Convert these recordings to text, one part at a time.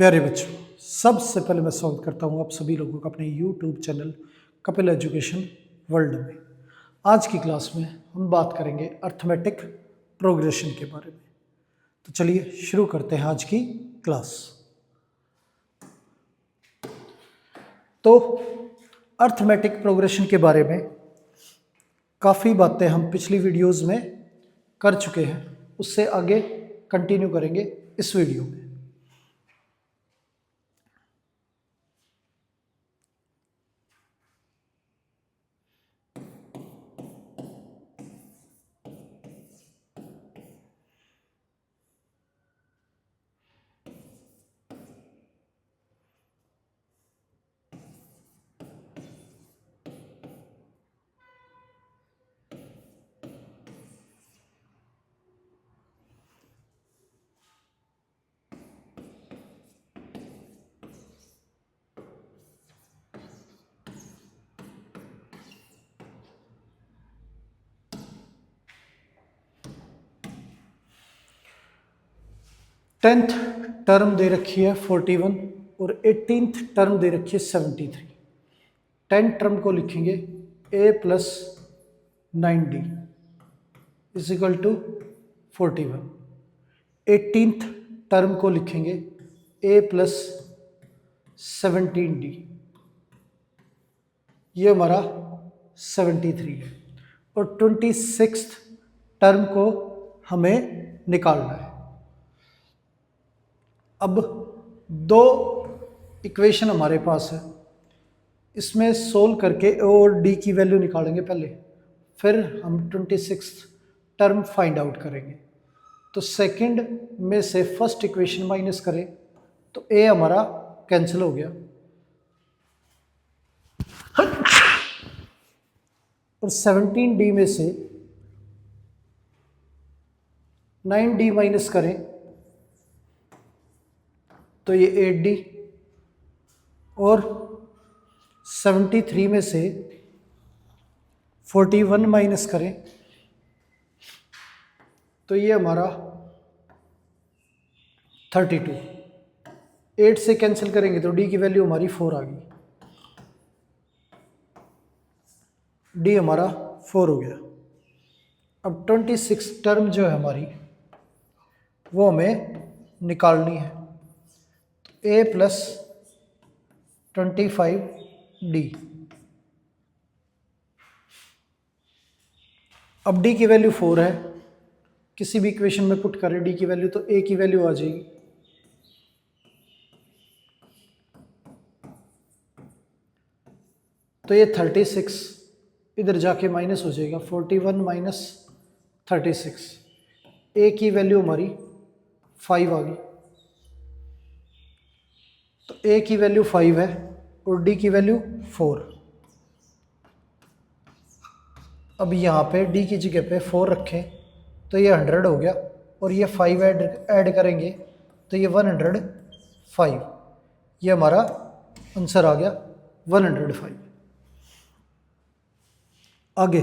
प्यारे बच्चों, सबसे पहले मैं स्वागत करता हूं आप सभी लोगों का अपने YouTube channel Kapil education world में। आज की क्लास में हम बात करेंगे अर्थमेटिक प्रोग्रेशन के बारे में। तो चलिए शुरू करते हैं आज की क्लास। तो अर्थमेटिक प्रोग्रेशन के बारे में काफ़ी बातें हम पिछली वीडियोज़ में कर चुके हैं, उससे आगे कंटिन्यू करेंगे इस वीडियो में। टेंथ टर्म दे रखी है 41 और 18th टर्म दे रखी है 73। 10th टर्म को लिखेंगे a plus 9d is equal to 41। 18th term को लिखेंगे a प्लस 17d, ये हमारा 73 है। और 26th टर्म को हमें निकालना है। अब दो इक्वेशन हमारे पास है, इसमें सोल्व करके a और d की वैल्यू निकालेंगे पहले, फिर हम 26th टर्म फाइंड आउट करेंगे। तो सेकंड में से फर्स्ट इक्वेशन माइनस करें तो a हमारा कैंसिल हो गया और 17d में से 9d माइनस करें तो ये 8d, और 73 में से 41 माइनस करें तो ये हमारा 32। 8 से कैंसिल करेंगे तो d की वैल्यू हमारी 4 आ गई, d हमारा 4 हो गया। अब 26 टर्म जो है हमारी वो हमें निकालनी है। तो a प्लस 25d, अब d की वैल्यू 4 है, किसी भी इक्वेशन में पुट करें d की वैल्यू तो a की वैल्यू आ जाएगी। तो ये 36 इधर जाके माइनस हो जाएगा, 41 माइनस 36, a की वैल्यू हमारी 5 आ गई। तो a की वैल्यू 5 है और d की वैल्यू 4। अब यहाँ पे d की जगह पे 4 रखें तो ये 100 हो गया, और ये 5 ऐड करेंगे तो ये 105। ये हमारा आंसर आ गया 105। आगे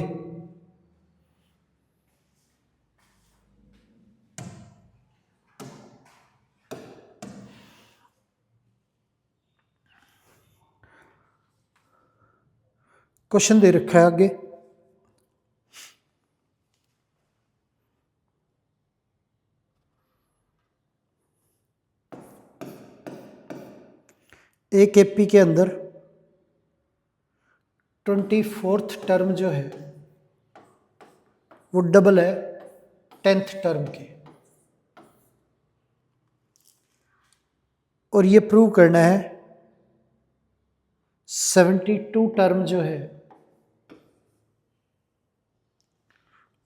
क्वेश्चन दे रखा है आगे, एक एपी के अंदर 24th टर्म जो है वो डबल है 10th टर्म के, और ये प्रूव करना है 72 टर्म जो है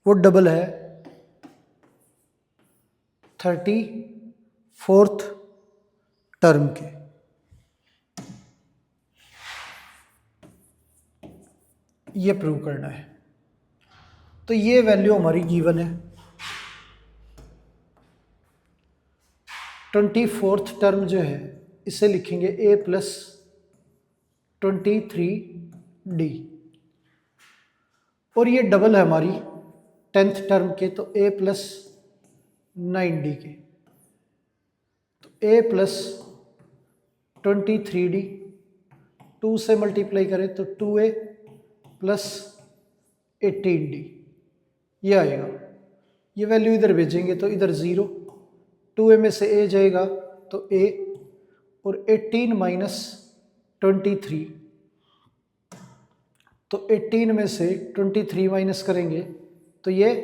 वो डबल है 34th टर्म के। ये प्रूव करना है। तो ये वैल्यू हमारी गिवन है। 24th टर्म जो है इसे लिखेंगे a प्लस 23d, और ये डबल है हमारी 10th टर्म के, तो a प्लस 9d के। तो a प्लस 23D, 2 से मल्टीप्लाई करें तो 2A प्लस 18D, ये आएगा। ये वैल्यू इधर भेजेंगे तो इधर 0, 2A में से A जाएगा तो A, और 18 माइनस 23, तो 18 में से 23 माइनस करेंगे तो ये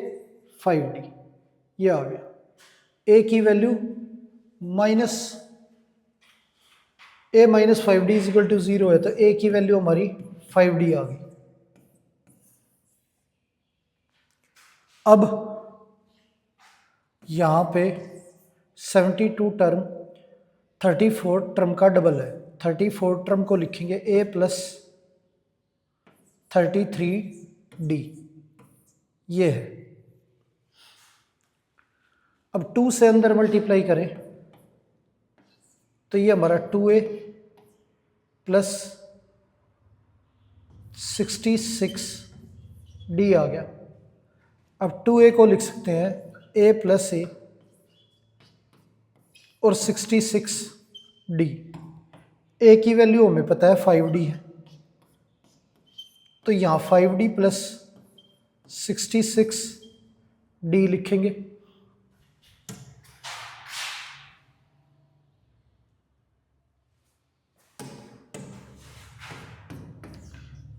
5D, ये आ गया। A की value A minus 5D is equal to 0 है, तो A की वैल्यू हमारी 5D आ गई। अब यहाँ पे 72 टर्म 34 टर्म का डबल है। 34 टर्म को लिखेंगे A प्लस 33D, ये है। अब 2 से अंदर मल्टीप्लाई करें तो ये हमारा 2A प्लस 66D आ गया। अब 2A को लिख सकते हैं A प्लस A और 66D। A की वैल्यू हमें पता है 5D है, तो यहाँ 5D प्लस 66D लिखेंगे।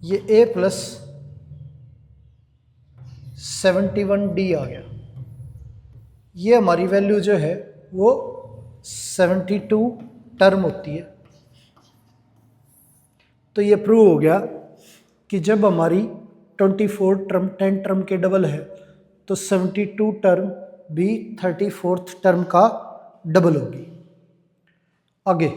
ये A प्लस 71D आ गया। ये हमारी वैल्यू जो है वो 72 टर्म होती है। तो ये प्रूव हो गया कि जब हमारी 24 टर्म 10 टर्म के डबल है तो 72 टर्म भी 34th टर्म का डबल होगी। आगे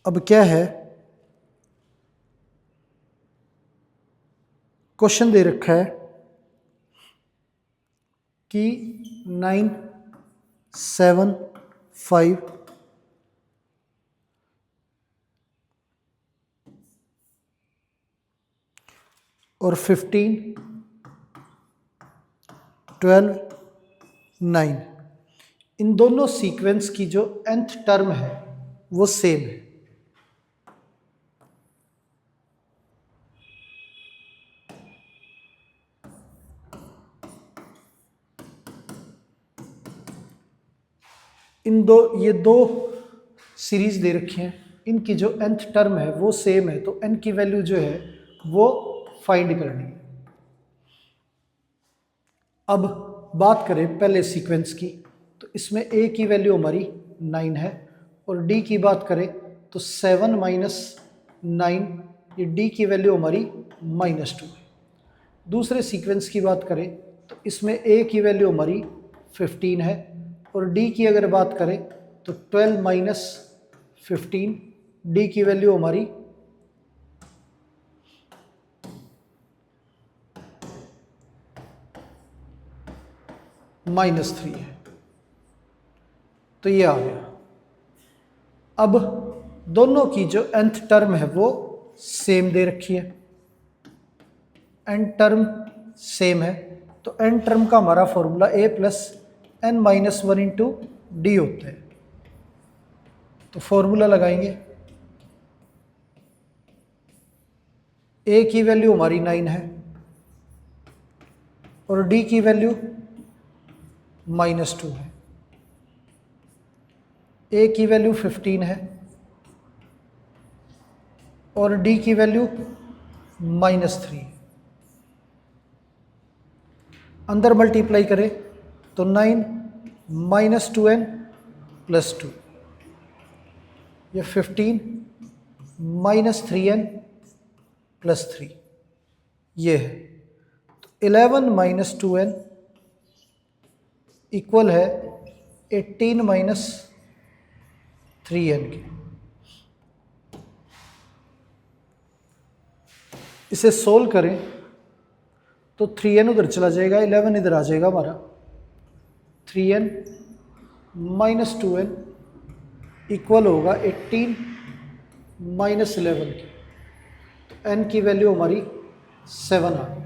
अब क्या है, क्वेश्चन दे रखा है कि 9, 7, 5 और 15, 12, 9 इन दोनों सीक्वेंस की जो nth टर्म है वो सेम है। ये दो सीरीज दे रखी हैं, इनकी जो nth टर्म है वो सेम है, तो n की वैल्यू जो है वो फाइंड करनी है। अब बात करें पहले सीक्वेंस की, तो इसमें A की वैल्यू हमारी 9 है, और D की बात करें तो 7 माइनस 9, ये D की वैल्यू हमारी -2 है। दूसरे सीक्वेंस की बात करें तो इसमें A की वैल्यू हमारी 15 है, और D की अगर बात करें तो 12 माइनस 15, D की वैल्यू हमारी -3 है। तो ये आ गया। अब दोनों की जो nth टर्म है वो सेम दे रखी है, n टर्म सेम है, तो n टर्म का हमारा formula A plus n minus 1 into D होता है। तो फॉर्मूला लगाएंगे, A की वैल्यू हमारी 9 है और D की वैल्यू -2 है। A की वैल्यू 15 है और D की वैल्यू -3 है। अंदर मल्टीप्लाई करें तो 9 माइनस 2n प्लस 2, ये 15 माइनस 3n प्लस 3, ये है। तो 11 माइनस 2n इक्वल है 18 माइनस 3n के। इसे सोल्व करें तो 3n उधर चला जाएगा, 11 इधर आ जाएगा हमारा, 3n माइनस 2n इक्वल होगा 18 माइनस 11 की। तो n की वैल्यू हमारी 7 आ गई।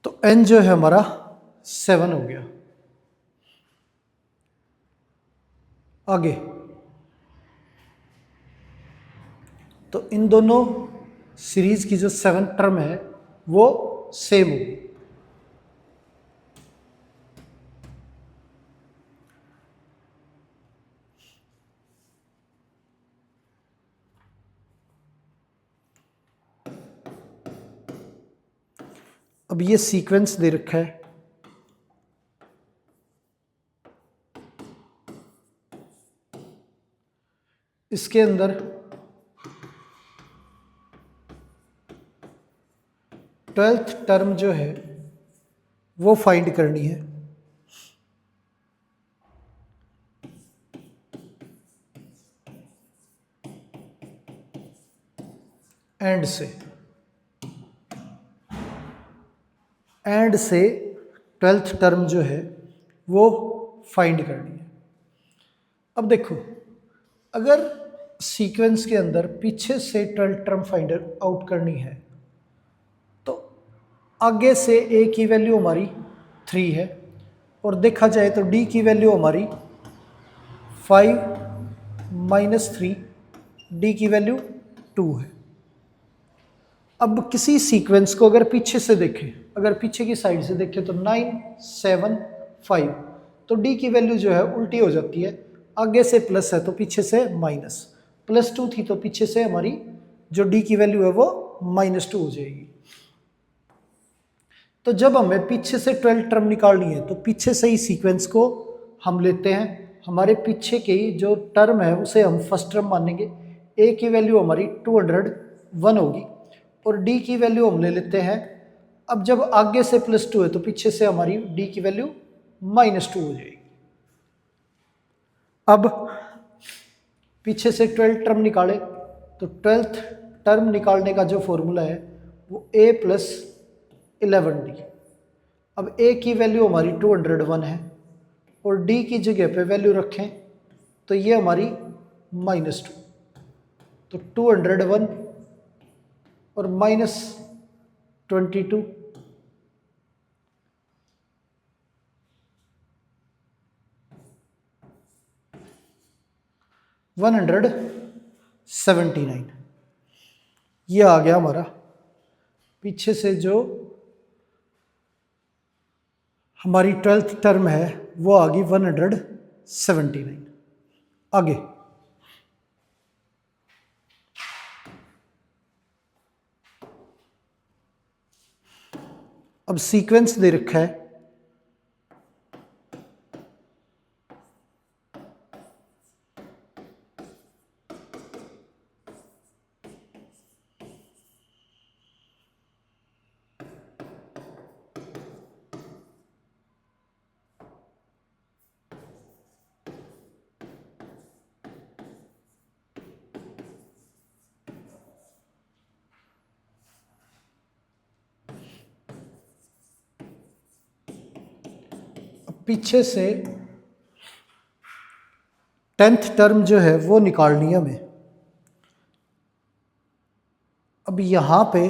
तो n जो है हमारा 7 हो गया। आगे तो इन दोनों सीरीज की जो 7 टर्म है वो सेम होगी। अब ये सीक्वेंस दे रखा है, इसके अंदर 12th टर्म जो है वो फाइंड करनी है। एंड से 12th टर्म जो है वो फाइंड करनी है। अब देखो, अगर सीक्वेंस के अंदर पीछे से 12th टर्म फाइंड आउट करनी है तो आगे से a की वैल्यू हमारी 3 है, और देखा जाए तो d की वैल्यू हमारी 5 माइनस 3, d की वैल्यू 2 है। अब किसी सीक्वेंस को अगर पीछे से देखें, अगर पीछे की साइड से देखें तो 9 7 5, तो d की वैल्यू जो है उल्टी हो जाती है, आगे से प्लस है तो पीछे से माइनस, प्लस 2 थी तो पीछे से हमारी जो d की वैल्यू है वो -2 हो जाएगी। तो जब हमें पीछे से 12 टर्म निकालनी है तो पीछे से ही सीक्वेंस को हम लेते हैं, हमारे पीछे की जो टर्म है उसे हम फर्स्ट टर्म मानेंगे, a की वैल्यू हमारी 201 होगी, और d की वैल्यू हम ले लेते हैं, अब जब आगे से +2 है तो पीछे से हमारी d की वैल्यू -2 हो जाएगी। अब पीछे से 12 टर्म निकाले तो 12th टर्म निकालने का जो फॉर्मूला है वो a + 11d। अब a की वैल्यू हमारी 201 है और d की जगह पे वैल्यू रखें तो ये हमारी -2, तो 201 और -22, $179। ये आ गया हमारा पीछे से जो हमारी 12th टर्म है वो आ गई 179। आगे अब सीक्वेंस दे रखा है, पीछे से 10th टर्म जो है वो निकालनी है हमें। अब यहाँ पे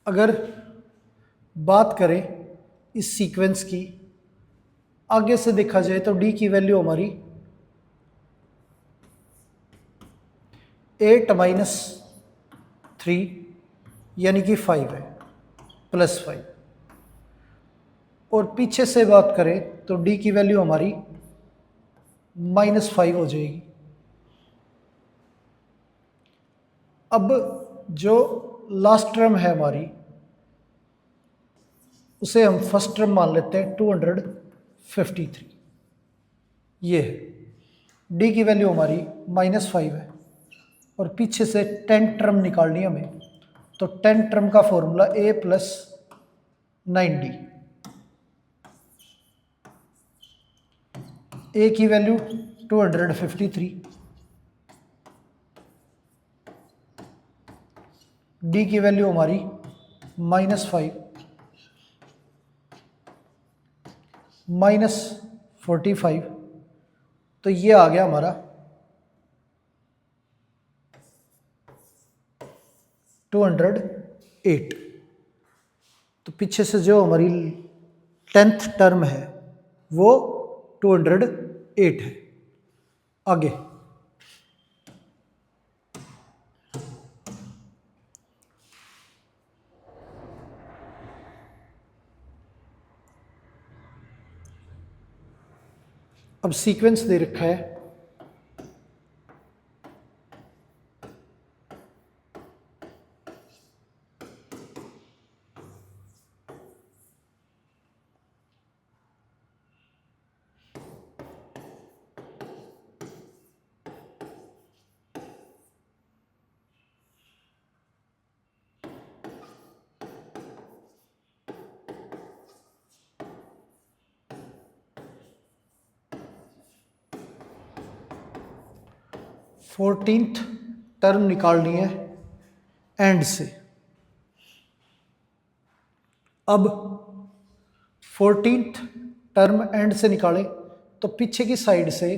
अगर बात करें इस सीक्वेंस की, आगे से देखा जाए तो d की वैल्यू हमारी 8 - 3 यानी कि 5 है, +5, और पीछे से बात करें तो d की वैल्यू हमारी -5 हो जाएगी। अब जो लास्ट टर्म है हमारी उसे हम फर्स्ट टर्म मान लेते हैं 253, ये है, d की वैल्यू हमारी -5 है और पीछे से 10 टर्म निकालनी है हमें, तो 10 टर्म का फॉर्मूला a + 9d, a की वैल्यू 253, डी की वैल्यू हमारी -5 -45, तो ये आ गया हमारा 208। तो पीछे से जो हमारी 10th टर्म है वो 208 है। आगे अब सीक्वेंस दे रखा है, फोर्टीन्थ टर्म निकालनी है एंड से। अब 14th टर्म एंड से निकालें तो पीछे की साइड से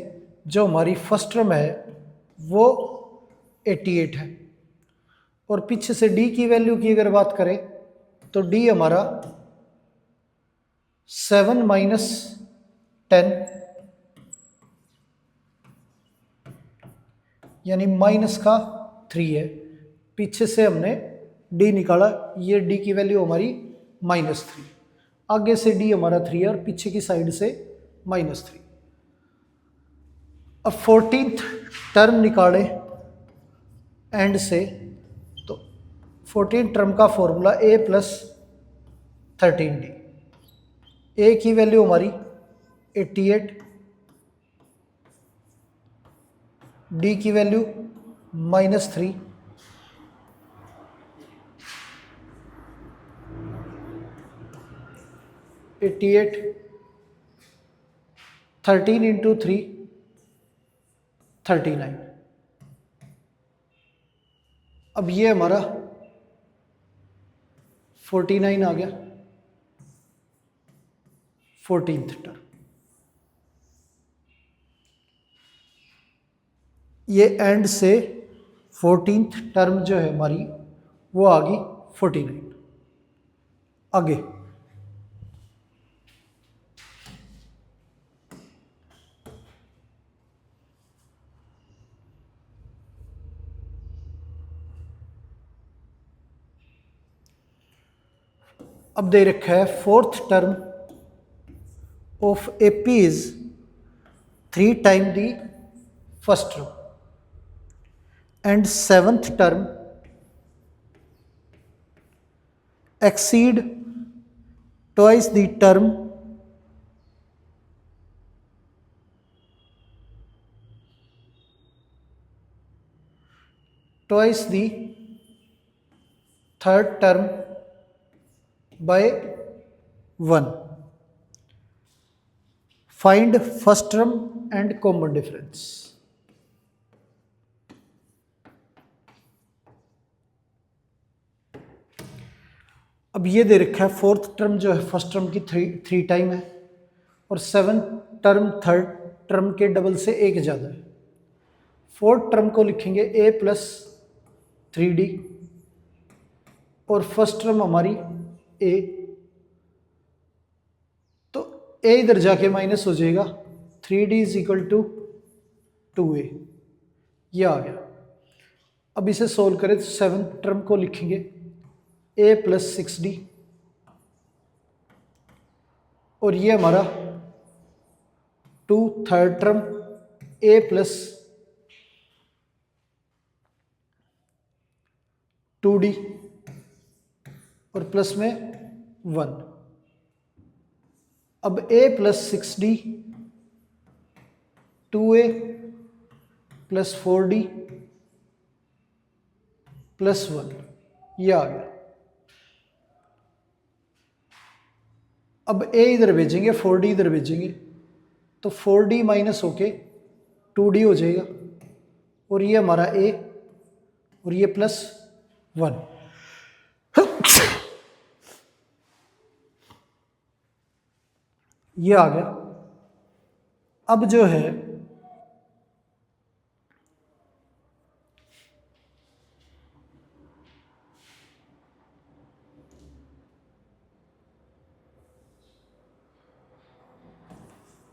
जो हमारी फर्स्ट टर्म है वो 88 है, और पीछे से डी की वैल्यू की अगर बात करें तो डी हमारा 7 - 10 यानी -3 है। पीछे से हमने डी निकाला, ये डी की वैल्यू हमारी -3, आगे से डी हमारा 3 है और पीछे की साइड से -3। अब 14th टर्म निकाले एंड से, तो 14th टर्म का फॉर्मूला a + 13d। ए की वैल्यू हमारी 88, डी की वैल्यू -3, एट्टी 13 × 3 39। अब ये हमारा 49 आ गया 14th टर्म। ये एंड से 14th टर्म जो है हमारी वो आ गई 49। आगे अब दे रखा है 4th term of AP is 3 time the first term, and 7th term exceed twice the term twice the third term by 1. Find first term and common difference. अब ये दे रखा है 4th टर्म जो है फर्स्ट टर्म की 3 time है, और 7th term 3rd term के डबल से एक ज़्यादा है। 4th टर्म को लिखेंगे a + 3d, और फर्स्ट टर्म हमारी a, तो a इधर जाके माइनस हो जाएगा, 3d = 2a, ये आ गया। अब इसे सोल्व करें तो 7th टर्म को लिखेंगे a + 6d, और ये हमारा 2 3rd टर्म a + 2d, और प्लस में 1। अब a + 6d 2a + 4d + 1, ये आ गया। अब a इधर भेजेंगे, 4d इधर भेजेंगे, तो 4d माइनस होके 2d हो जाएगा, और ये हमारा a, और ये +1। ये आ गया। अब जो है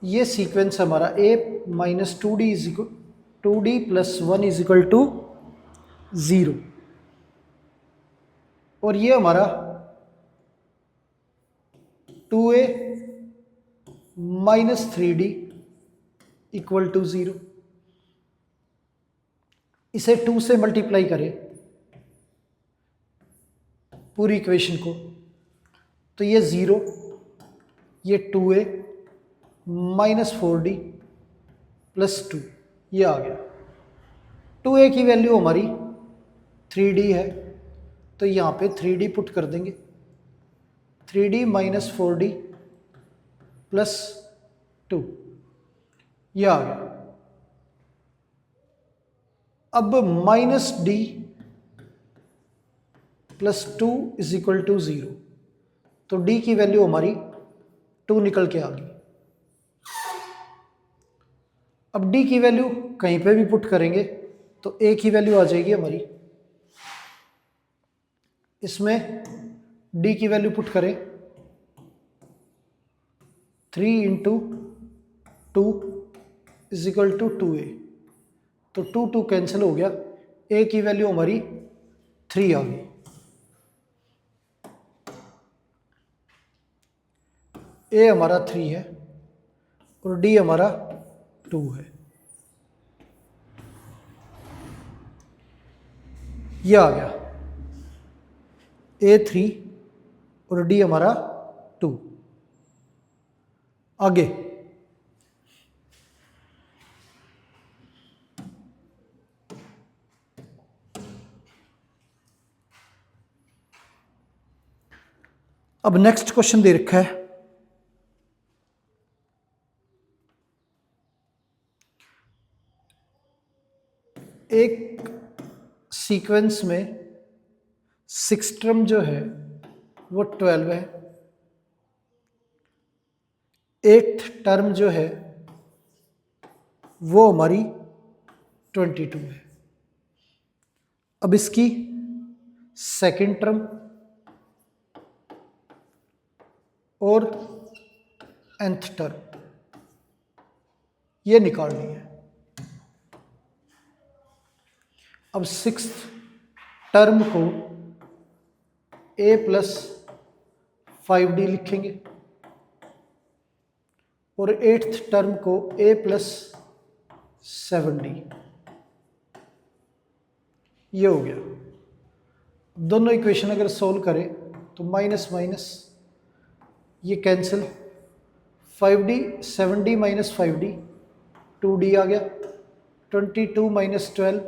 ये सीक्वेंस हमारा a minus two D is equal 2d plus 1 is equal to 0, और ये हमारा 2a minus 3d equal to 0। इसे 2 से मल्टीप्लाई करें पूरी इक्वेशन को, तो ये 0, ये 2a माइनस 4d प्लस 2, ये आ गया। 2a की वैल्यू हमारी 3d है, तो यहाँ पे 3d पुट कर देंगे, 3d माइनस 4d प्लस 2, ये आ गया। अब minus d plus 2 is equal to 0, तो d की वैल्यू हमारी 2 निकल के आ गई। अब d की वैल्यू कहीं पे भी पुट करेंगे तो a की वैल्यू आ जाएगी हमारी। इसमें d की वैल्यू पुट करें 3 into 2 is equal to 2a, तो 2 कैंसिल हो गया, a की वैल्यू हमारी 3 आ गई। a हमारा 3 है और d हमारा 2 है। ये आ गया a 3 और d हमारा 2। आगे अब नेक्स्ट क्वेश्चन दे रखा है, एक सीक्वेंस में 6 टर्म जो है वो 12 है, 8th टर्म जो है वो हमारी 22 है। अब इसकी सेकंड टर्म और nth टर्म ये निकालनी है। अब 6th टर्म को a प्लस 5d लिखेंगे और 8th टर्म को a प्लस 7d, ये हो गया। दोनों इक्वेशन अगर सोल्व करें तो माइनस माइनस ये cancel, 5d 7d minus 5d 2d आ गया, 22 माइनस 12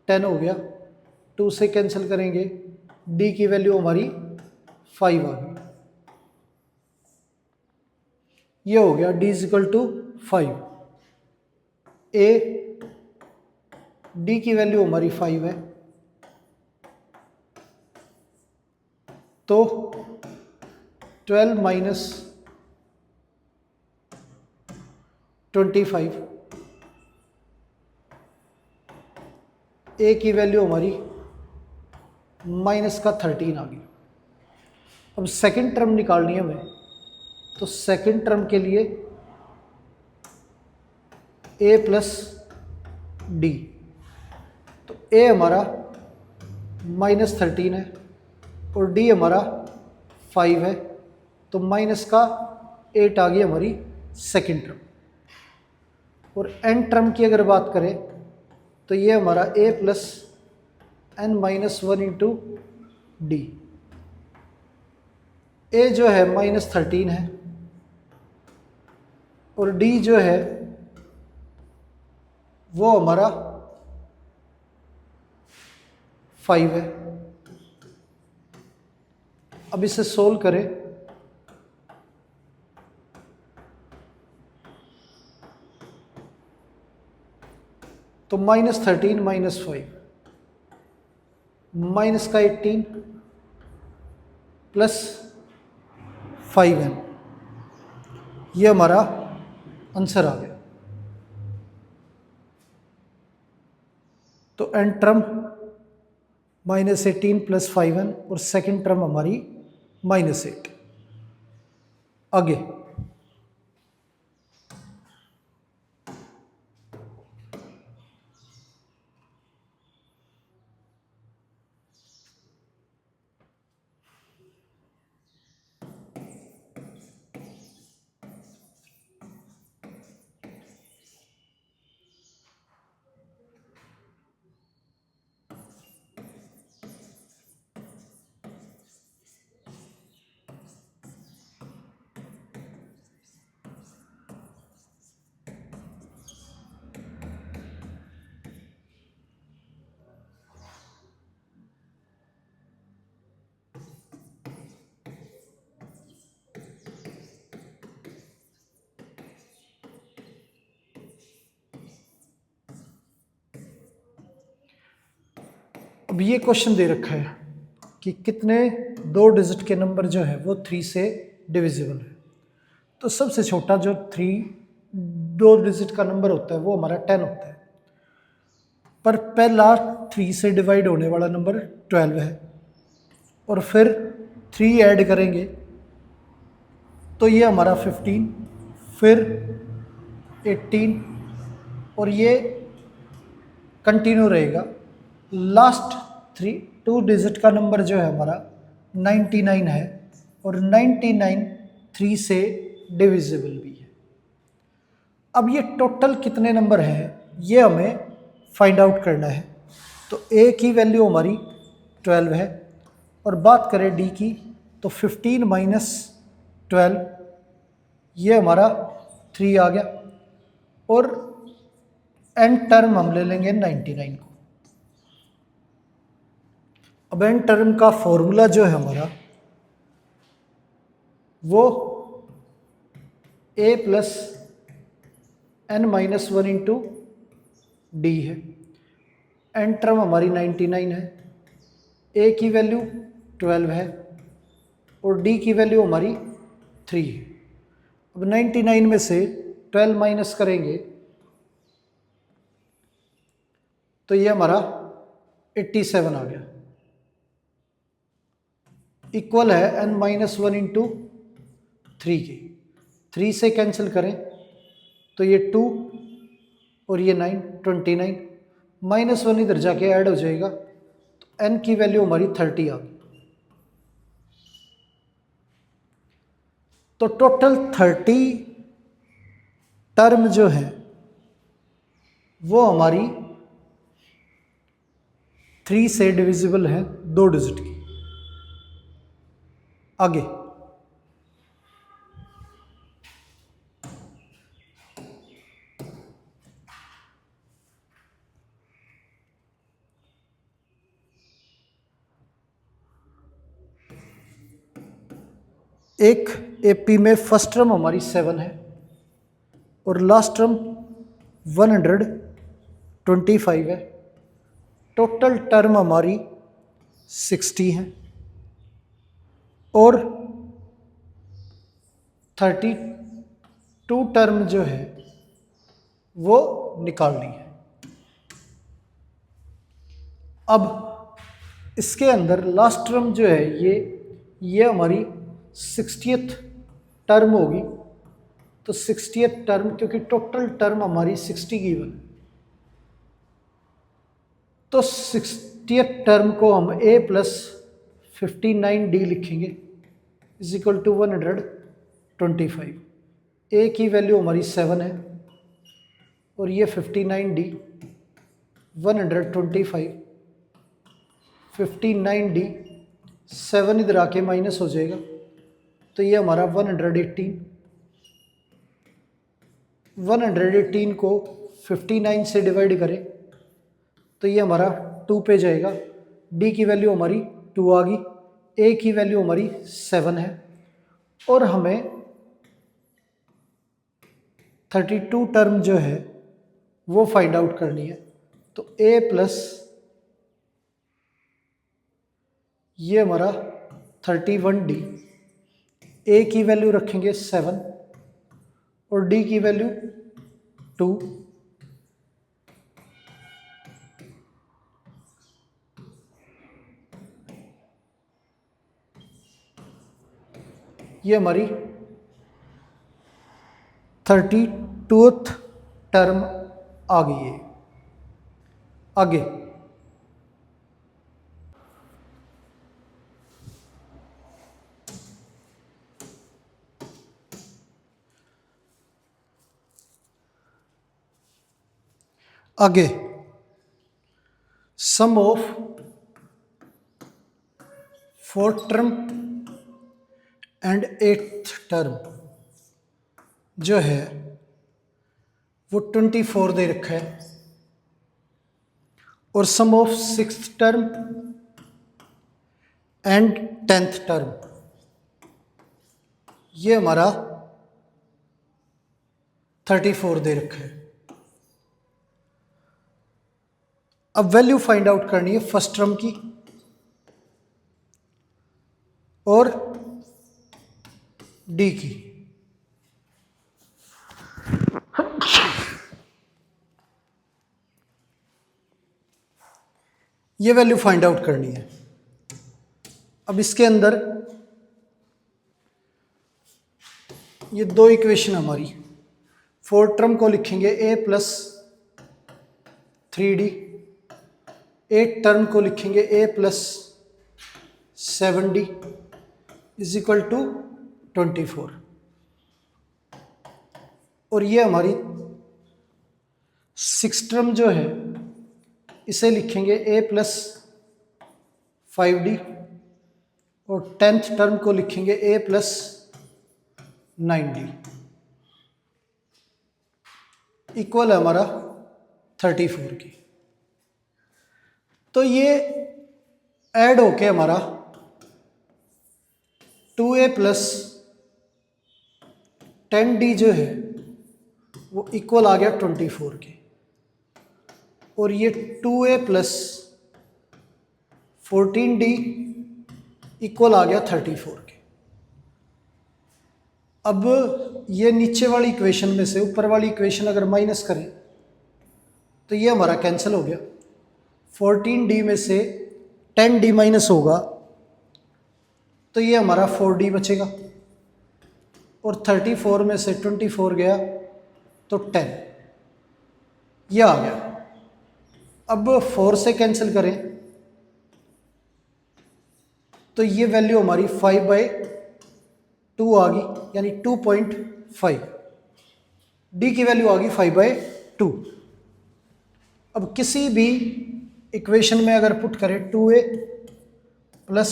10 हो गया, 2 से कैंसिल करेंगे d की वैल्यू हमारी 5 आ गई। ये हो गया d is equal to 5। a d की वैल्यू हमारी 5 है, तो 12 माइनस 25, a की वैल्यू हमारी माइनस का 13 आ गई। अब सेकंड टर्म निकालनी है हमें, तो सेकंड टर्म के लिए a प्लस डी, तो a हमारा माइनस 13 है और d हमारा 5 है, तो माइनस का 8 आ गई हमारी सेकंड टर्म। और n टर्म की अगर बात करें तो ये हमारा a plus n minus 1 into D, a जो है माइनस 13 है और d जो है वो हमारा 5 है। अब इसे सोल्व करें तो माइनस 13 माइनस 5 माइनस का 18 प्लस 5n, ये हमारा आंसर आ गया। तो n टर्म -18 प्लस 5n और सेकेंड टर्म हमारी -8। आगे अब ये क्वेश्चन दे रखा है कि कितने 2 डिजिट के नंबर जो है वो 3 से डिविजिबल है। तो सबसे छोटा जो 2 डिजिट का नंबर होता है वो हमारा 10 होता है, पर पहला 3 से डिवाइड होने वाला नंबर 12 है, और फिर 3 ऐड करेंगे तो ये हमारा 15, फिर 18, और ये कंटिन्यू रहेगा। लास्ट 2 डिजिट का नंबर जो है हमारा 99 है, और 99 3 से डिविजिबल भी है। अब ये टोटल कितने नंबर हैं ये हमें फाइंड आउट करना है। तो ए की वैल्यू हमारी 12 है, और बात करें डी की तो 15 माइनस 12, ये हमारा 3 आ गया, और एन टर्म हम ले लेंगे 99 को। अब एन टर्म का फॉर्मूला जो है हमारा वो a plus n minus 1 into D है। एन टर्म हमारी 99 है, a की वैल्यू 12 है, और d की वैल्यू हमारी 3 है। अब 99 में से 12 माइनस करेंगे तो ये हमारा 87 आ गया, इक्वल है n माइनस 1 इंटू 3 के। 3 से कैंसिल करें तो ये 2 और ये 9, 29, माइनस 1 इधर जाके ऐड हो जाएगा, तो n की वैल्यू हमारी 30 आ गई। तो टोटल 30 टर्म जो है वो हमारी 3 से डिविजिबल है 2 डिजिट की। आगे एक एपी में फर्स्ट टर्म हमारी 7 है और लास्ट टर्म 125 है। टोटल टर्म हमारी 60 है, और 32 टर्म जो है वो निकालनी है। अब इसके अंदर लास्ट टर्म जो है ये हमारी 60th टर्म होगी। तो 60th टर्म, क्योंकि टोटल टर्म हमारी 60 गिवन है, तो 60th टर्म को हम a प्लस 59d लिखेंगे इज इक्वल टू 125। a की वैल्यू हमारी 7 है, और ये 59d 125, 59d 7 इधर आके माइनस हो जाएगा, तो ये हमारा 118 को 59 से डिवाइड करें तो ये हमारा 2 पे जाएगा। d की वैल्यू हमारी 2 आ गई, a की वैल्यू हमारी 7 है, और हमें 32 टर्म जो है वो फाइंड आउट करनी है। तो a प्लस ये हमारा 31D, ए की वैल्यू रखेंगे 7 और डी की वैल्यू 2। ये हमारी 32th टर्म आ गई है। आगे आगे sum of 4th term and 8th term जो है वो 24 दे रखा है, और sum of 6th term and 10th term ये हमारा 34 दे रखा है। अब वैल्यू फाइंड आउट करनी है फर्स्ट टर्म की और डी की। ये वैल्यू फाइंड आउट करनी है। अब इसके अंदर ये दो इक्वेशन हमारी, 4th टर्म को लिखेंगे a plus 3d, 8th term को लिखेंगे a plus 7d is equal to 24, और ये हमारी 6th टर्म जो है इसे लिखेंगे a प्लस 5d, और 10th टर्म को लिखेंगे a प्लस 9d इक्वल है हमारा 34 की। तो ये ऐड होके हमारा 2a प्लस 10d जो है वो इक्वल आ गया 24 के, और ये 2a प्लस 14d इक्वल आ गया 34 के। अब ये नीचे वाली इक्वेशन में से ऊपर वाली इक्वेशन अगर माइनस करें तो ये हमारा कैंसिल हो गया। 14d में से 10d माइनस होगा तो ये हमारा 4d बचेगा, और 34 में से 24 गया तो 10, ये आ गया। अब 4 से कैंसिल करें तो ये वैल्यू हमारी 5/2 आ गई, यानी 2.5। डी की वैल्यू आ गई 5/2। अब किसी भी इक्वेशन में अगर पुट करें 2a plus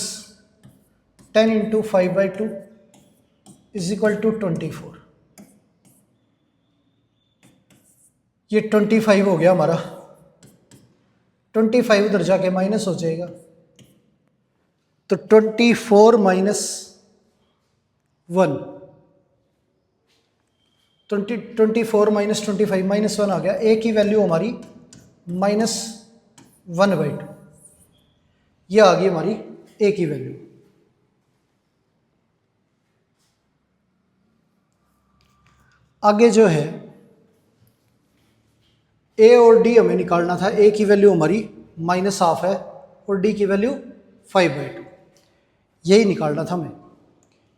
10 into 5/2 is equal to 24, ये 25 हो गया हमारा। 25 उधर जाके माइनस हो जाएगा, तो 24 माइनस 1, 24 माइनस 25 माइनस 1 आ गया। ए की वैल्यू हमारी -1/2, ये आ गई हमारी ए की वैल्यू। आगे जो है ए और डी हमें निकालना था। ए की वैल्यू हमारी -1/2 है और डी की वैल्यू 5/2, यही निकालना था हमें।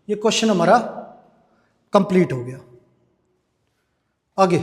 ये क्वेश्चन हमारा कंप्लीट हो गया। आगे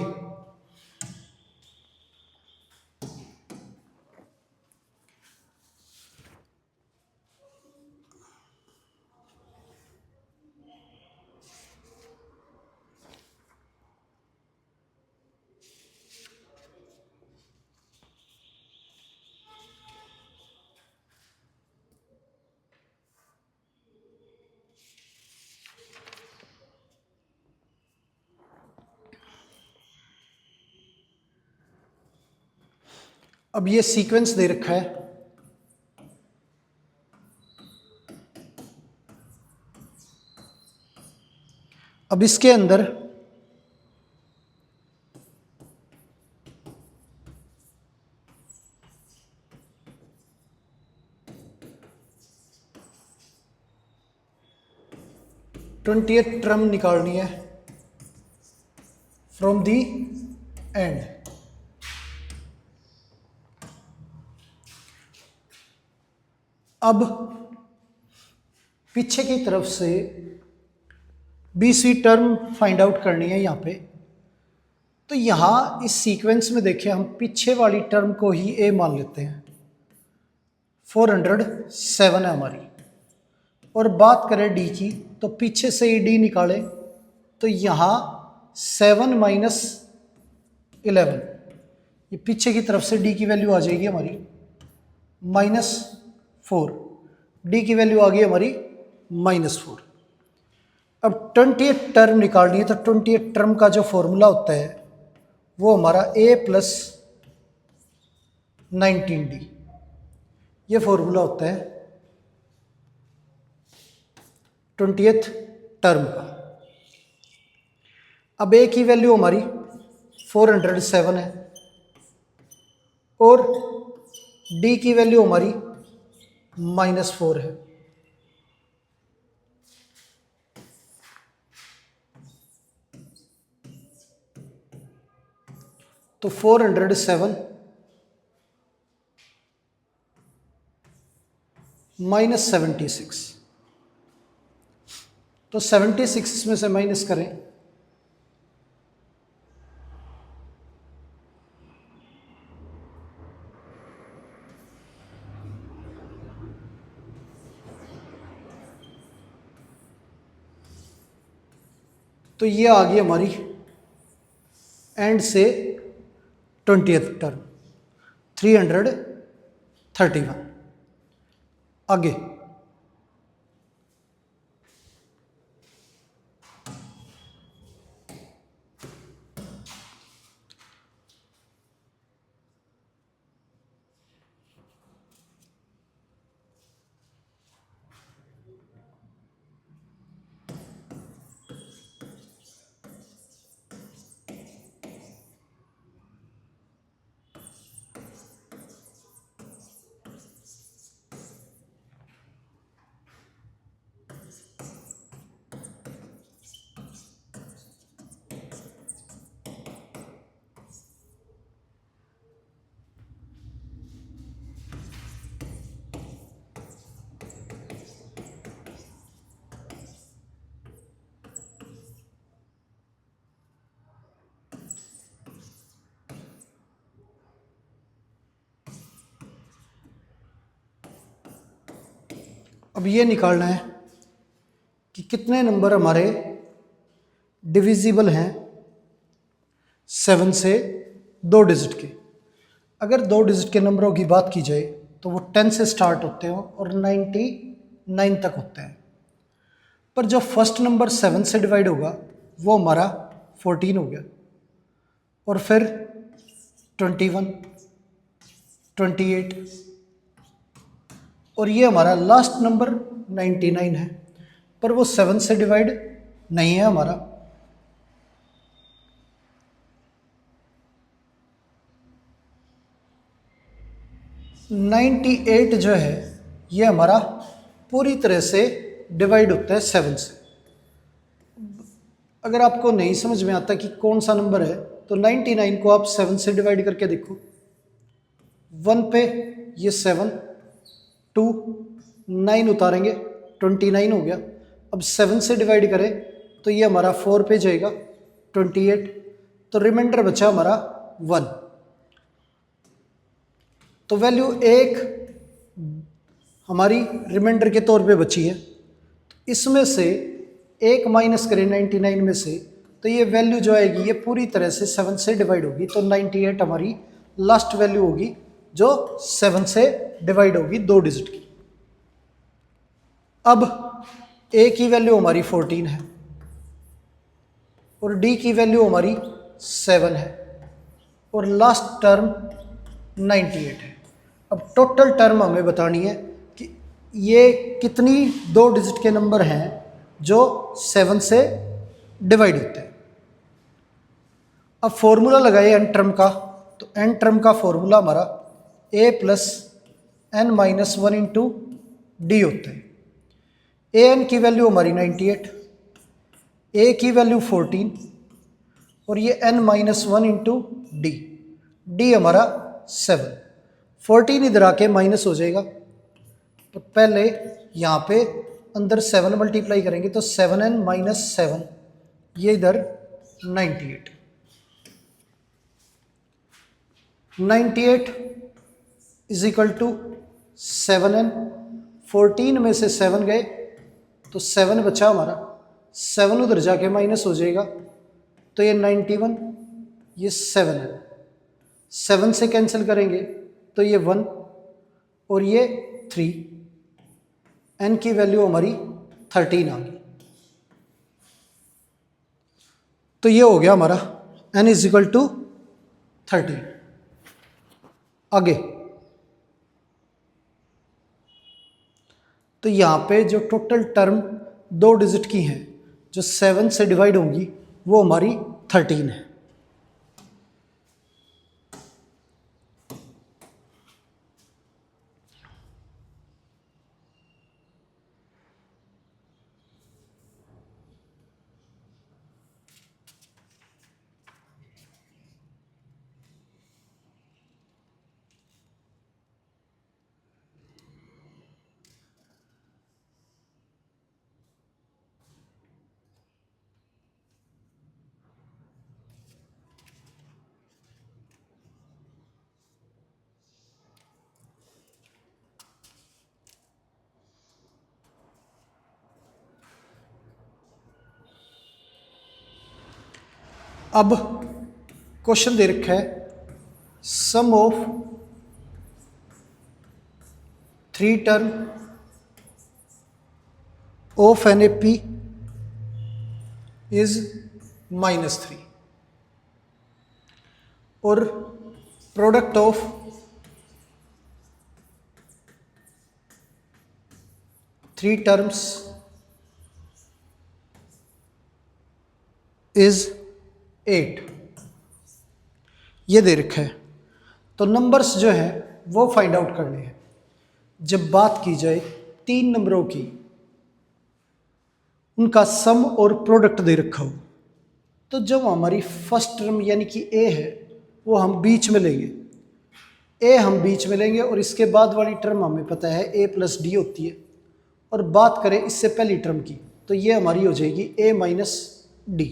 अब ये सीक्वेंस दे रखा है। अब इसके अंदर 20th टर्म निकालनी है फ्रॉम दी एंड। अब पीछे की तरफ से 20वीं टर्म फाइंड आउट करनी है यहाँ पे। तो यहाँ इस सीक्वेंस में देखें, हम पीछे वाली टर्म को ही ए मान लेते हैं। 407 है हमारी। और बात करें डी की, तो पीछे से ही डी निकाले तो यहाँ 7 माइनस 11, ये पीछे की तरफ से डी की वैल्यू आ जाएगी हमारी -4। डी की वैल्यू आ गई हमारी -4। अब 20th टर्म निकालनी है, तो 20th टर्म का जो फॉर्मूला होता है वो हमारा a प्लस 19d, ये फॉर्मूला होता है 20th टर्म का। अब a की वैल्यू हमारी 407 है और d की वैल्यू हमारी -4 है। तो 407 माइनस 76, तो 76 इसमें से माइनस करें तो ये आ गई हमारी एंड से 20th टर्म 331। आगे अब ये निकालना है कि कितने नंबर हमारे डिविजिबल हैं 7 से 2 डिजिट के। अगर 2 डिजिट के नंबरों की बात की जाए तो वो 10 से स्टार्ट होते हैं और 99 तक होते हैं। पर जो फर्स्ट नंबर 7 से डिवाइड होगा वो हमारा 14 हो गया, और फिर 21, 28 और ये हमारा लास्ट नंबर 99 है, पर वो 7 से डिवाइड नहीं है हमारा। नाइन्टी 98 जो है ये हमारा पूरी तरह से डिवाइड होता है 7 से। अगर आपको नहीं समझ में आता कि कौन सा नंबर है तो 99 को आप 7 से डिवाइड करके देखो। 1 पे ये 7, 2, 9 उतारेंगे 29 हो गया। अब 7 से डिवाइड करें तो ये हमारा 4 पे जाएगा 28, तो रिमाइंडर बचा हमारा 1। तो वैल्यू 1 हमारी रिमाइंडर के तौर पे बची है। तो इसमें से 1 माइनस करें 99 में से तो ये वैल्यू जो आएगी ये पूरी तरह से 7 से डिवाइड होगी, तो 98 हमारी लास्ट वैल्यू होगी जो 7 से डिवाइड होगी 2 डिजिट की। अब a की वैल्यू हमारी 14 है और d की वैल्यू हमारी 7 है और लास्ट टर्म 98 है। अब टोटल टर्म हमें बतानी है कि ये कितनी 2 डिजिट के नंबर हैं जो 7 से डिवाइड होते हैं। अब फॉर्मूला लगाए एन टर्म का, तो एन टर्म का फॉर्मूला हमारा a plus n minus 1 into D होता है। a n की वैल्यू हमारी 98 ए की वैल्यू 14 और ये n minus one into D, D हमारा 7, 14 इधर आके माइनस हो जाएगा, तो पहले यहाँ पे अंदर 7 मल्टीप्लाई करेंगे तो 7n माइनस 7, ये इधर 98, 98 इज इक्वल टू 7n, 14 में से 7 गए तो 7 बचा हमारा, 7 उधर जाके माइनस हो जाएगा, तो ये 91, ये 7 है, 7 से कैंसिल करेंगे तो ये 1 और ये 3, n की वैल्यू हमारी 13 आ गई। तो ये हो गया हमारा n इज इक्वल टू 13। आगे तो यहाँ पे जो टोटल टर्म 2 डिजिट की हैं जो 7 से डिवाइड होंगी वो हमारी 13 है। अब क्वेश्चन दे रखा है sum of 3 term of NAP is -3 और प्रोडक्ट ऑफ 3 टर्म्स इज 8, ये दे रखा है। तो नंबर्स जो है वो फाइंड आउट करने हैं। जब बात की जाए 3 नंबरों की, उनका सम और प्रोडक्ट दे रखा हो, तो जब हमारी फर्स्ट टर्म यानी कि ए है वो हम बीच में लेंगे, ए हम बीच में लेंगे और इसके बाद वाली टर्म हमें पता है ए प्लस डी होती है। और बात करें इससे पहली टर्म की तो ये हमारी हो जाएगी ए माइनस डी।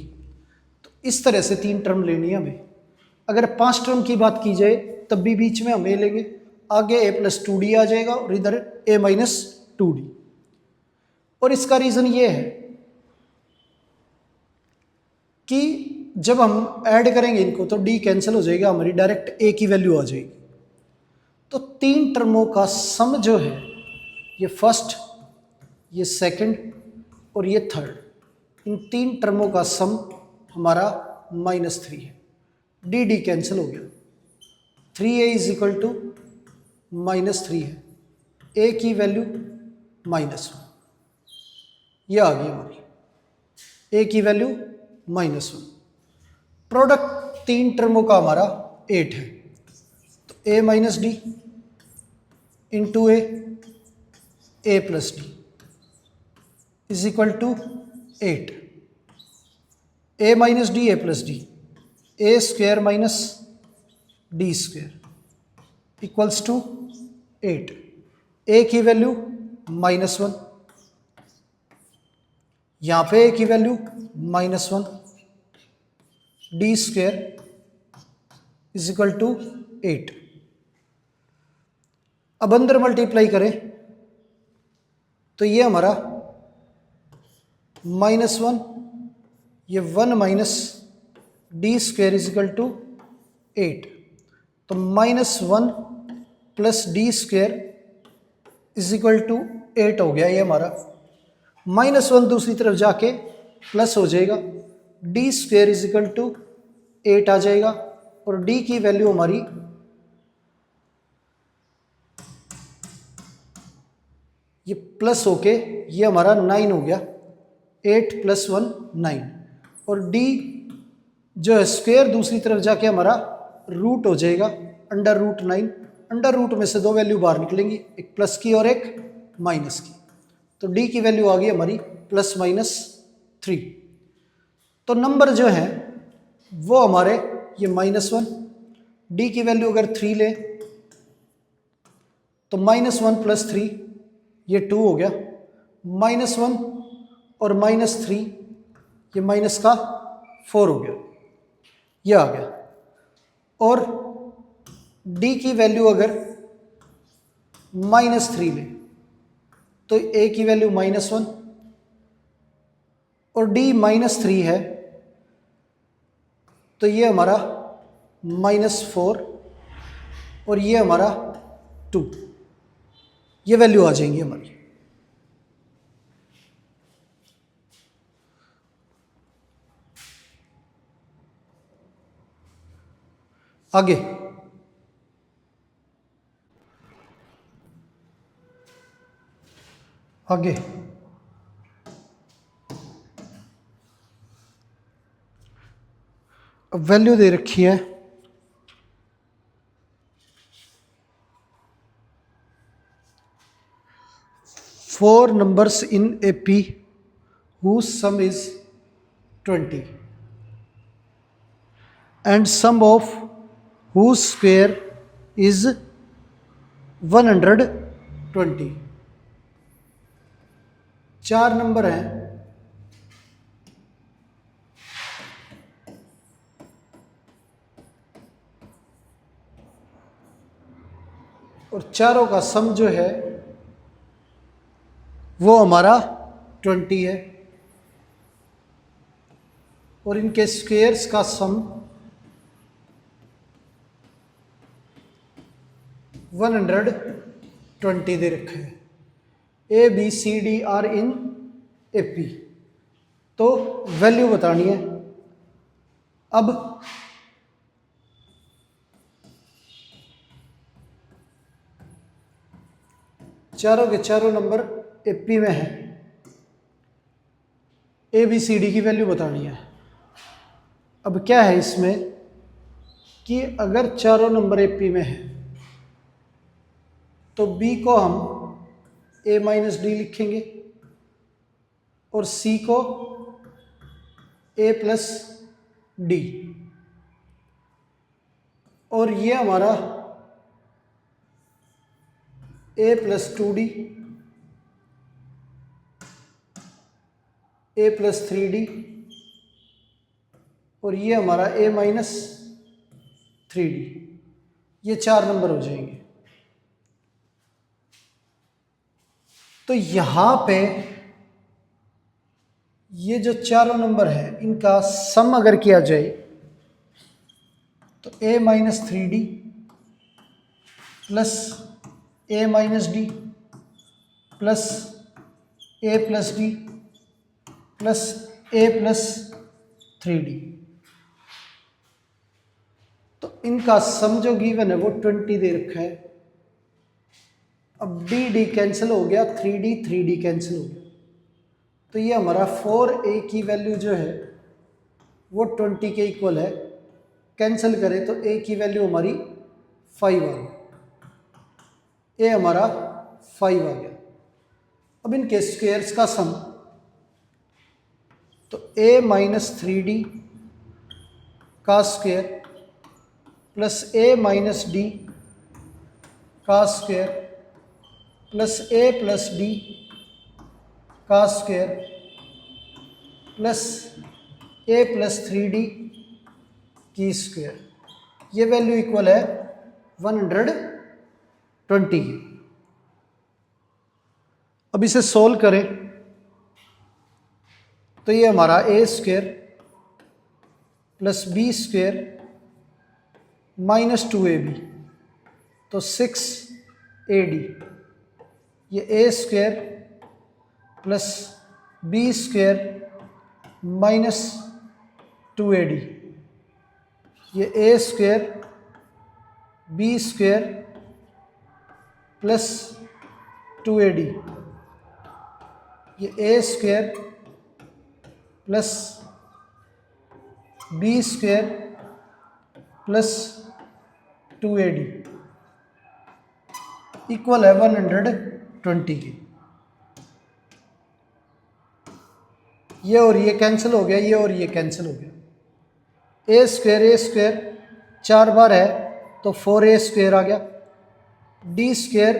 तो इस तरह से 3 टर्म लेनी है हमें। अगर 5 टर्म की बात की जाए तब भी बीच में हम ए लेंगे, आगे ए प्लस 2d आ जाएगा और इधर ए माइनस 2d। और इसका रीज़न ये है कि जब हम ऐड करेंगे इनको तो डी कैंसिल हो जाएगा, हमारी डायरेक्ट ए की वैल्यू आ जाएगी। तो 3 टर्मों का सम जो है, ये फर्स्ट, ये सेकंड और ये थर्ड, इन 3 टर्मों का सम हमारा -3 है। डी डी कैंसिल हो गया, 3a इज इक्वल टू -3 है, ए की वैल्यू -1, ये आ गई हमारी ए की वैल्यू -1। प्रोडक्ट 3 टर्मों का हमारा 8 है, तो a minus D into A plus D is equal to 8, A minus D A plus D, A square minus D square equals to 8, A की वैल्यू -1, यहाँ पे ए की value -1, D square is equal to 8। अब अंदर multiply करें तो ये हमारा -1, ये 1 minus D square is equal to 8, तो -1 plus D square is equal to 8 हो गया ये हमारा। -1 दूसरी तरफ जाके प्लस हो जाएगा, D square is equal to 8 आ जाएगा और डी की वैल्यू हमारी ये प्लस होके ये हमारा 9 हो गया, 8 + 1 9, और डी जो है स्क्वायर दूसरी तरफ जाके हमारा रूट हो जाएगा √9। अंडर रूट में से 2 वैल्यू बाहर निकलेंगी, एक प्लस की और एक माइनस की, तो डी की वैल्यू आ गई हमारी +-3। तो नंबर जो है वो हमारे ये -1, डी की वैल्यू अगर 3 ले तो -1 + 3 ये 2 हो गया, -1 और -3 ये माइनस का 4 हो गया, ये आ गया। और डी की वैल्यू अगर -3 ले तो ए की वैल्यू -1 और डी -3 है तो ये हमारा -4 और ये हमारा 2, ये वैल्यू आ जाएंगी हमारी। आगे आगे अब वैल्यू दे रखी है 4 numbers in a P whose sum is 20 and sum of whose square is 120। 4 number हैं और चारों का सम जो है वो हमारा 20 है और इनके स्क्वेयर्स का सम 120 दे रखा है। A B C D are in A P, तो वैल्यू बतानी है। अब चारों के चारों नंबर ए पी में है, ए बी सी डी की वैल्यू बतानी है। अब क्या है इसमें कि अगर चारों नंबर ए पी में है तो बी को हम a माइनस डी लिखेंगे और सी को a प्लस डी, और ये हमारा a plus 2d, a plus 3d और ये हमारा a माइनस 3d, ये 4 नंबर हो जाएंगे। तो यहां पे ये जो चारों नंबर है इनका सम अगर किया जाए तो a minus 3d plus a minus D plus a plus D plus a plus 3d, तो इनका सम जो गिवन है वो 20 दे रखा है। अब डी डी कैंसिल हो गया, 3d कैंसिल हो गया, तो ये हमारा 4a की वैल्यू जो है वो 20 के इक्वल है। कैंसिल करें तो a की वैल्यू हमारी 5 आ गई, a हमारा 5 आ गया। अब इनके स्क्वेयर्स का सम, तो a माइनस 3d का square plus a minus D का square plus a plus d का square plus a plus 3d की स्क्वेयर, ये वैल्यू इक्वल है 120 की। अब इसे सोल्व करें तो ये हमारा a square plus b square minus 2ab, तो 6ad, ये a square plus b square minus 2ad, ये a square b square plus 2ad, ये a square plus b square plus 2ad equal है 120 की। ये और ये कैंसिल हो गया, ये और ये कैंसिल हो गया। ए स्क्वायर 4 बार है तो 4a स्क्वायर आ गया। डी स्क्वायर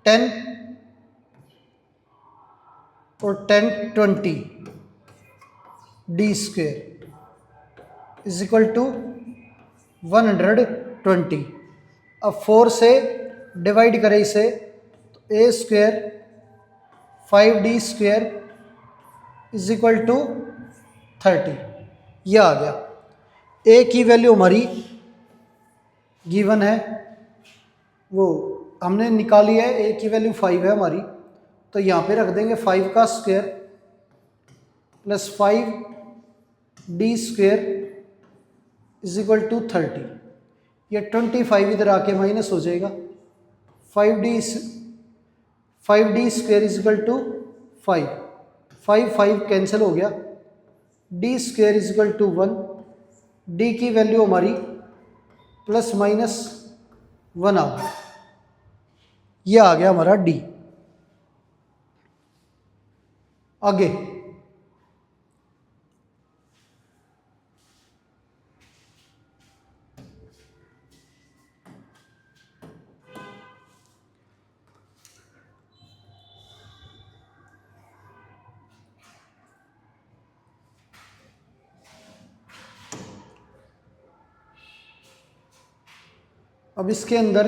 10 और 10 20 d square is equal to 120। अब 4 से डिवाइड करें इसे तो a square 5d square is equal to 30। यह आ गया। ए की वैल्यू हमारी गिवन है, वो हमने निकाली है। ए की वैल्यू 5 है हमारी, तो यहाँ पे रख देंगे 5 का square plus 5d square is equal to 30। ये 25 इधर आके माइनस हो जाएगा। 5d square is equal to 5 5 cancel हो गया। D square is equal to 1। डी की वैल्यू हमारी प्लस माइनस 1 आ गया। यह आ गया हमारा डी। आगे अब इसके अंदर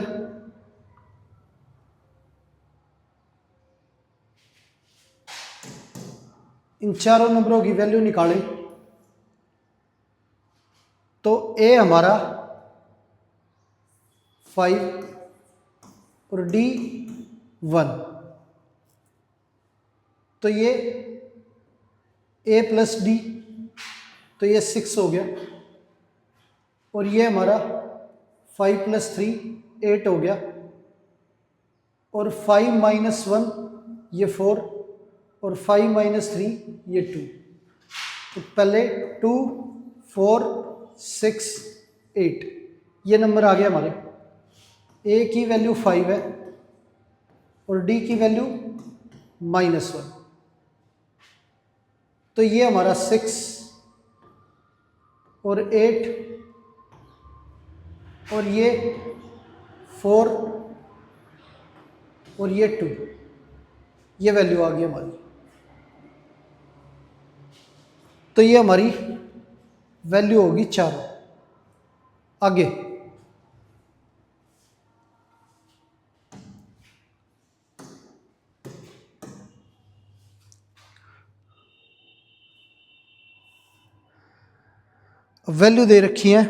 इन चारों नंबरों की वैल्यू निकालें तो ए हमारा 5 और डी 1, तो ये ए प्लस डी, तो ये 6 हो गया। और ये हमारा 5 प्लस 3 8 हो गया। और 5 माइनस 1 ये 4 और 5 माइनस 3 ये 2। तो पहले 2 4 6 8 ये नंबर आ गया हमारे। ए की वैल्यू 5 है और डी की वैल्यू -1, तो ये हमारा 6 और 8 और ये 4 और ये 2, ये वैल्यू आ गई हमारी। तो ये हमारी वैल्यू होगी 4। आगे वैल्यू दे रखी है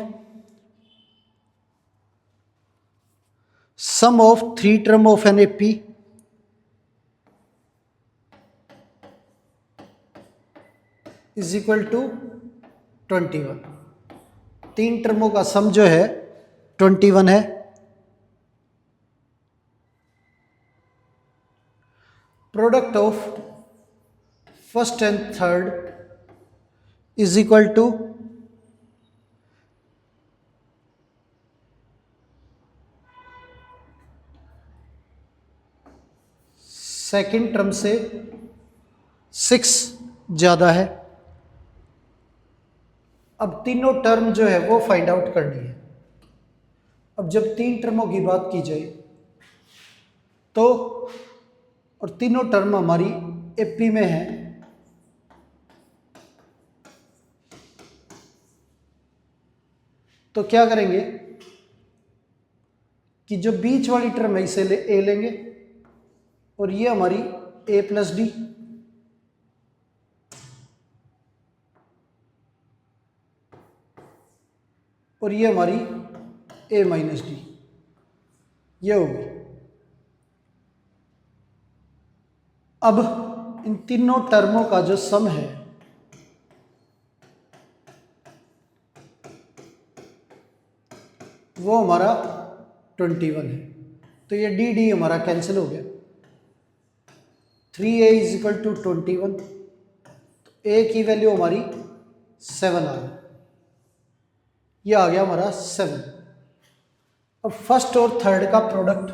sum of 3 term of n AP is equal to 21। 3 टर्मों का सम जो है 21 है। Product of first and third is equal to second term से 6 ज़्यादा है। अब तीनों टर्म जो है वो फाइंड आउट करनी है। अब जब 3 टर्मों की बात की जाए तो, और तीनों टर्म हमारी एपी में है, तो क्या करेंगे कि जो बीच वाली टर्म है इसे ए लेंगे और ये हमारी ए प्लस डी, और ये हमारी ए माइनस डी, ये होगी। अब इन तीनों टर्मों का जो सम है वो हमारा 21 है। तो ये डी डी हमारा कैंसिल हो गया। 3a इज इक्वल टू 21, तो ए की वैल्यू हमारी 7 आ गई। ये आ गया हमारा 7। अब फर्स्ट और थर्ड का प्रोडक्ट,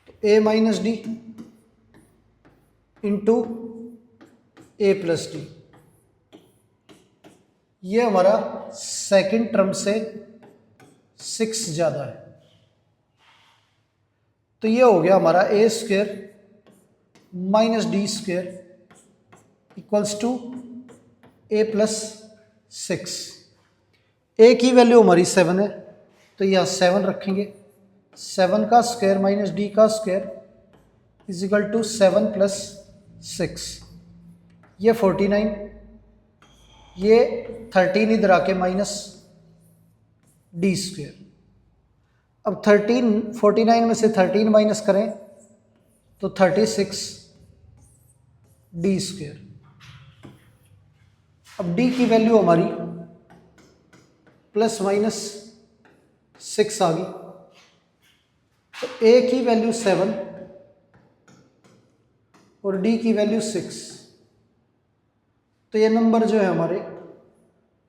तो ए minus D into A plus D. ये हमारा सेकंड टर्म से 6 ज़्यादा है, तो ये हो गया हमारा a square minus d square equals to a plus 6। A की वैल्यू हमारी 7 है, तो यहाँ 7 रखेंगे। 7 का स्क्वायर माइनस डी का square is equal to 7 plus 6। ये 49, ये 13 इधर आके माइनस डी स्क्वेयर। अब 49 में से 13 माइनस करें तो 36 डी स्क्वेयर। अब डी की वैल्यू हमारी प्लस माइनस 6 आ गई, तो ए की वैल्यू 7 और डी की वैल्यू 6। तो ये नंबर जो है हमारे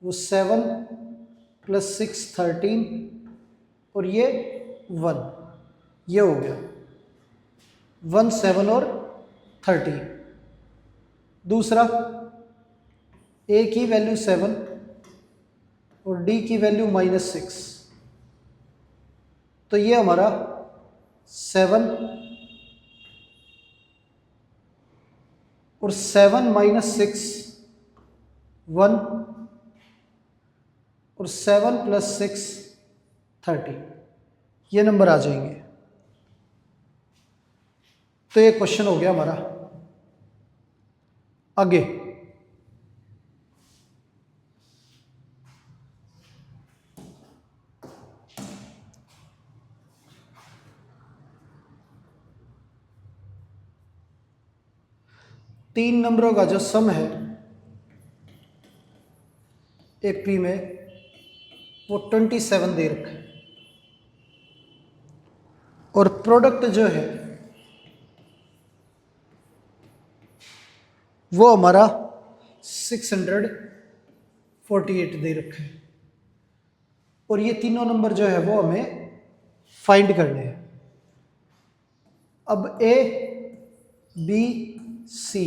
वो 7 प्लस 6 13 और ये 1, ये हो गया 1 7 और 13। दूसरा ए की वैल्यू 7 और डी की वैल्यू माइनस 6, तो ये हमारा 7 और 7 माइनस 6 1 और 7 प्लस 6 30, ये नंबर आ जाएंगे। तो ये क्वेश्चन हो गया हमारा। आगे तीन नंबरों का जो सम है एपी में वो 27 दे रखा है, और प्रोडक्ट जो है वो हमारा 648 दे रखा है, और ये तीनों नंबर जो है वो हमें फाइंड करने हैं। अब ए बी सी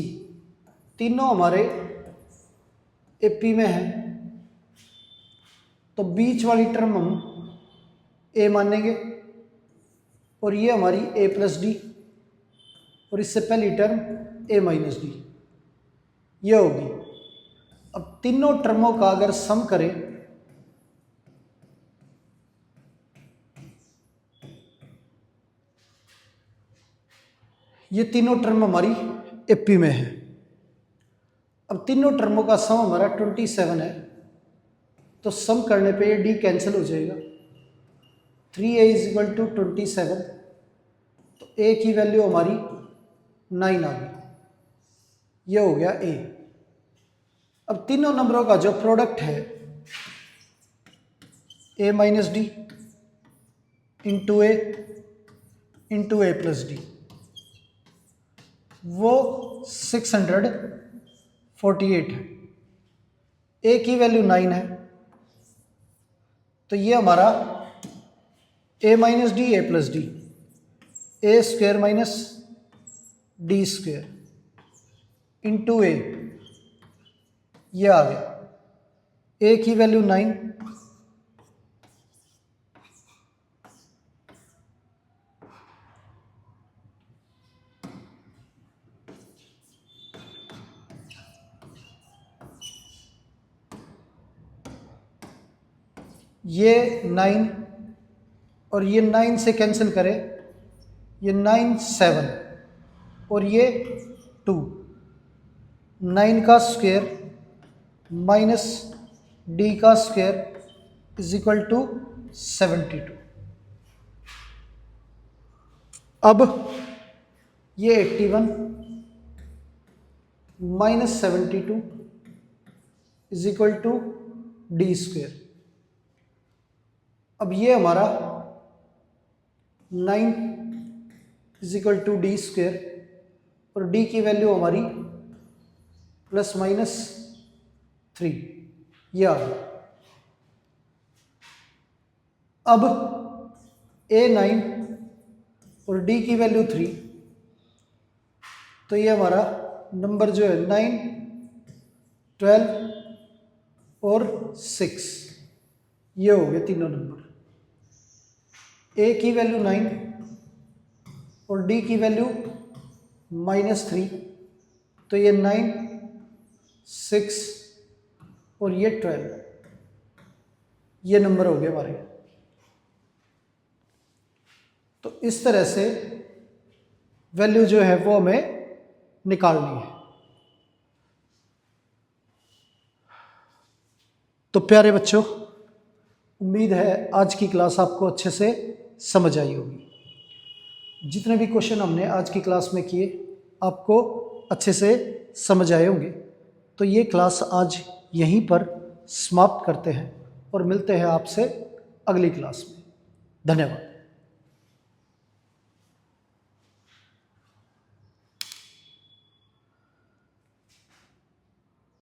तीनों हमारे एपी में है, तो बीच वाली टर्म हम ए मानेंगे, और ये हमारी ए प्लस डी, और इससे पहली टर्म ए माइनस डी, ये होगी। अब तीनों टर्मों का अगर सम करें ये तीनों टर्म हमारी एपी में है। अब तीनों टर्मों का सम हमारा 27 है, तो सम करने पे ये डी कैंसिल हो जाएगा। 3a इज इक्वल टू 27, तो ए की वैल्यू हमारी 9 आ गई, ये हो गया ए। अब तीनों नंबरों का जो प्रोडक्ट है ए minus D into A plus D, वो 648 है। ए की वैल्यू 9 है, तो ये हमारा a minus D A plus D, a square minus d square into a, ये आ गया। ए की वैल्यू 9, ये 9 और ये 9 से कैंसिल करें, ये 9 7 और ये 2, 9 का स्क्वायर माइनस डी का स्क्वायर इज इक्वल टू 72। अब ये 81 minus 72 is equal to D square. अब ये हमारा 9 is equal to D square, और डी की वैल्यू हमारी प्लस माइनस 3, ये आ गया। अब ए 9 और डी की वैल्यू 3, तो ये हमारा नंबर जो है 9 12 और 6, ये हो गए तीनों नंबर। ए की वैल्यू 9 और डी की वैल्यू -3, तो ये 9, 6 और ये 12, ये नंबर हो गए हमारे। तो इस तरह से वैल्यू जो है वो हमें निकालनी है। तो प्यारे बच्चों, उम्मीद है आज की क्लास आपको अच्छे से समझ आई होगी। जितने भी क्वेश्चन हमने आज की क्लास में किए आपको अच्छे से समझ आए होंगे। तो ये क्लास आज यहीं पर समाप्त करते हैं और मिलते हैं आपसे अगली क्लास में। धन्यवाद।